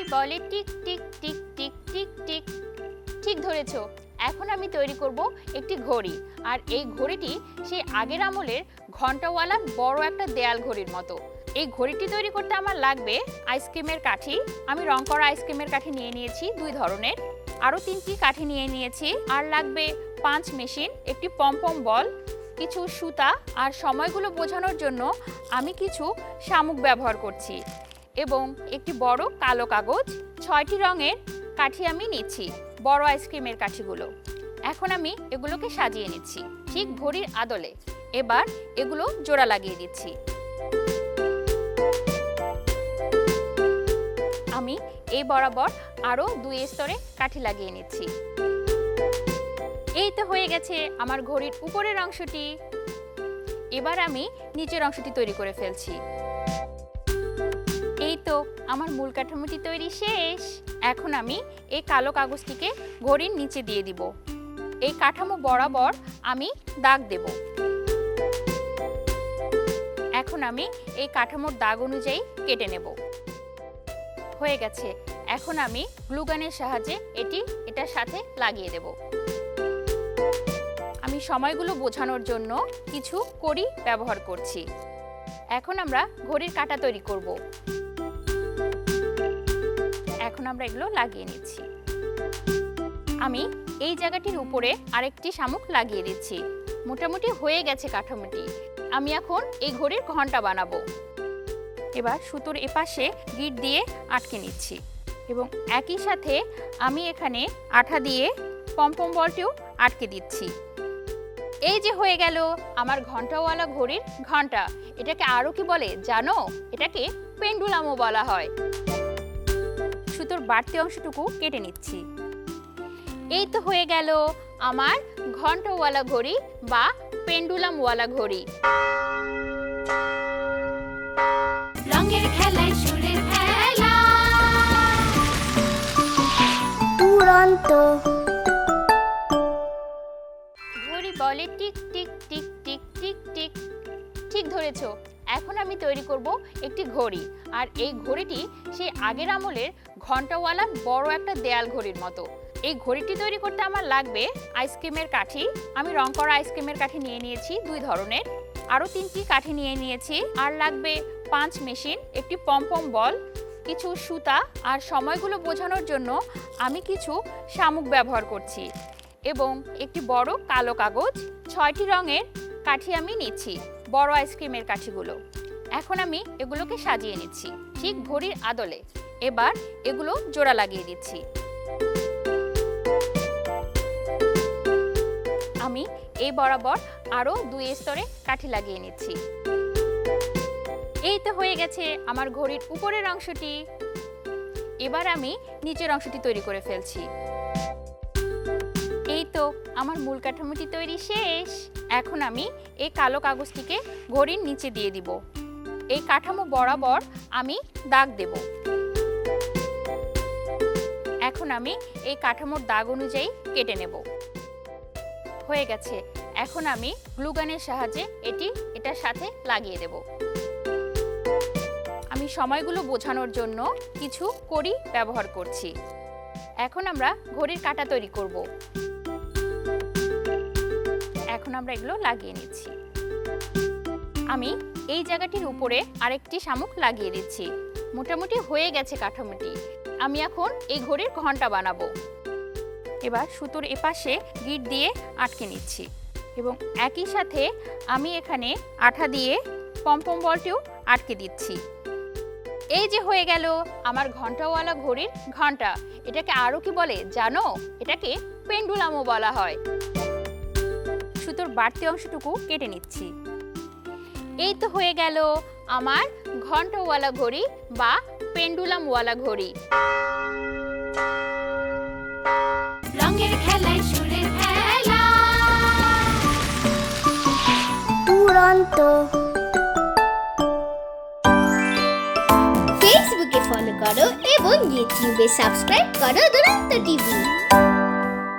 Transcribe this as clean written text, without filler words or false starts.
ঘড়ি বলে tick tick tick tick tick tick. ঠিক ধরেছো, এখন আমি তৈরি করব একটি ঘড়ি। আর এই ঘড়িটি সেই আগের আমলের ঘন্টাওয়ালা বড় একটা দেয়াল ঘড়ির মতো। এই ঘড়িটি তৈরি করতে আমার লাগবে আইসক্রিমের কাঠি। আমি রং করা আইসক্রিমের কাঠি নিয়ে নিয়েছি 2 ধরনের, আরও 3টি কাঠি নিয়ে নিয়েছি। আর লাগবে পাঞ্চ মেশিন, একটি পমপম বল, কিছু সুতা, আর সময়গুলো বোঝানোর জন্য আমি কিছু শামুক ব্যবহার করছি, এবং একটি বড় কালো কাগজ। 6টি রঙের কাঠি আমি নিচ্ছি, বড় আইসক্রিমের কাঠিগুলো। এখন আমি এগুলোকে সাজিয়ে নিচ্ছি ঠিক ঘড়ির আদলে। এবার এগুলো জোড়া লাগিয়ে দিচ্ছি। আমি এই বরাবর আরও 2 স্তরে কাঠি লাগিয়ে নিচ্ছি। এই তো হয়ে গেছে আমার ঘড়ির উপরের অংশটি। এবার আমি নিচের অংশটি তৈরি করে ফেলছি। এই তো আমার মূল কাঠামোটি তৈরি শেষ। এখন আমি এই কালো কাগজটিকে ঘড়ির নিচে দিয়ে দিব। এই কাঠামো বরাবর আমি দাগ দেব। এখন আমি এই কাঠামোর দাগ অনুযায়ী কেটে নেব। হয়ে গেছে। এখন আমি গ্লুগানের সাহায্যে এটার সাথে লাগিয়ে দেব। আমি সময়গুলো বোঝানোর জন্য কিছু কড়ি ব্যবহার করছি। এখন আমরা ঘড়ির কাঁটা তৈরি করব। এখন আমরা এগুলো লাগিয়ে নিচ্ছি। আমি এই জায়গাটির উপরে আরেকটি শামুক লাগিয়ে দিচ্ছি। মোটামুটি হয়ে গেছে কাঠামোটি। আমি এখন এই ঘড়ির ঘন্টা বানাবো। এবার সুতোর এপাশে গিট দিয়ে আটকে নিচ্ছি, এবং একই সাথে আমি এখানে আঠা দিয়ে পমপম বলটিও আটকে দিচ্ছি। এই যে হয়ে গেল আমার ঘন্টাওয়ালা ঘড়ির ঘন্টা। এটাকে আরও কি বলে জানো? এটাকে পেন্ডুলামও বলা হয়। সুতোর বাড়তি অংশটুকু কেটে নিচ্ছি। এই তো হয়ে গেল আমার ঘন্টাওয়ালা ঘড়ি বা পেন্ডুলামওয়ালা ঘড়ি। রঙের খেলায় সুরের খেলা দুরন্ত। ঘড়ি বলে tick tick tick tick tick tick. ঠিক ধরেছো, এখন আমি তৈরি করব একটি ঘড়ি। আর এই ঘড়িটি সেই আগের আমলের ঘন্টাওয়ালা বড় একটা দেয়াল ঘড়ির মতো। এই ঘড়িটি তৈরি করতে আমার লাগবে আইসক্রিমের কাঠি। আমি রং করা আইসক্রিমের কাঠি নিয়ে নিয়েছি 2 ধরনের, আরও 3টি কাঠি নিয়ে নিয়েছি। আর লাগবে পাঞ্চ মেশিন, একটি পমপম বল, কিছু সুতা, আর সময়গুলো বোঝানোর জন্য আমি কিছু শামুক ব্যবহার করছি, এবং একটি বড় কালো কাগজ। 6টি রঙের কাঠি আমি নিচ্ছি, বড় আইসক্রিমের কাঠিগুলো। এখন আমি এগুলোকে সাজিয়ে নিচ্ছি ঠিক ঘড়ির আদলে। এবার এগুলো জোড়া লাগিয়ে দিচ্ছি। আমি এই বরাবর আরও 2 স্তরে কাঠি লাগিয়ে নিচ্ছি। এই তো হয়ে গেছে আমার ঘড়ির উপরের অংশটি। এবার আমি নিচের অংশটি তৈরি করে ফেলছি। এই তো আমার মূল কাঠামোটি তৈরি শেষ। এখন আমি এই কালো কাগজটিকে ঘড়ির নিচে দিয়ে দিব। এই কাঠামো বরাবর আমি দাগ দেব। এখন আমি এই কাঠামোর দাগ অনুযায়ী কেটে নেব। হয়ে গেছে। এখন আমি গ্লুগানের সাহায্যে এটার সাথে লাগিয়ে দেব। আমি সময়গুলো বোঝানোর জন্য কিছু কড়ি ব্যবহার করছি। এখন আমরা ঘড়ির কাঁটা তৈরি করব। এখন আমরা এগুলো লাগিয়ে নিচ্ছি। আমি এই জায়গাটির উপরে আরেকটি শামুক লাগিয়ে দিচ্ছি। মোটামুটি হয়ে গেছে কাঠামোটি। আমি এখন এই ঘড়ির ঘন্টা বানাবো। এবার সুতোর এপাশে গিট দিয়ে আটকে নিচ্ছি, এবং একই সাথে আমি এখানে আঠা দিয়ে পমপম বলটিও আটকে দিচ্ছি। এই যে হয়ে গেল আমার ঘন্টাওয়ালা ঘড়ির ঘন্টা। এটাকে আরও কি বলে জানো? এটাকে পেন্ডুলামও বলা হয়। সুতোর বাড়তি অংশটুকু কেটে নিচ্ছি। এই তো হয়ে গেল আমার ঘন্টাওয়ালা ঘড়ি বা পেন্ডুলামওয়ালা ঘড়ি। রঙের খেলায় সুরের খেলা দুরন্ত। ফেসবুকে ফলো করো এবং ইউটিউবে সাবস্ক্রাইব করো দুরন্ত টিভি।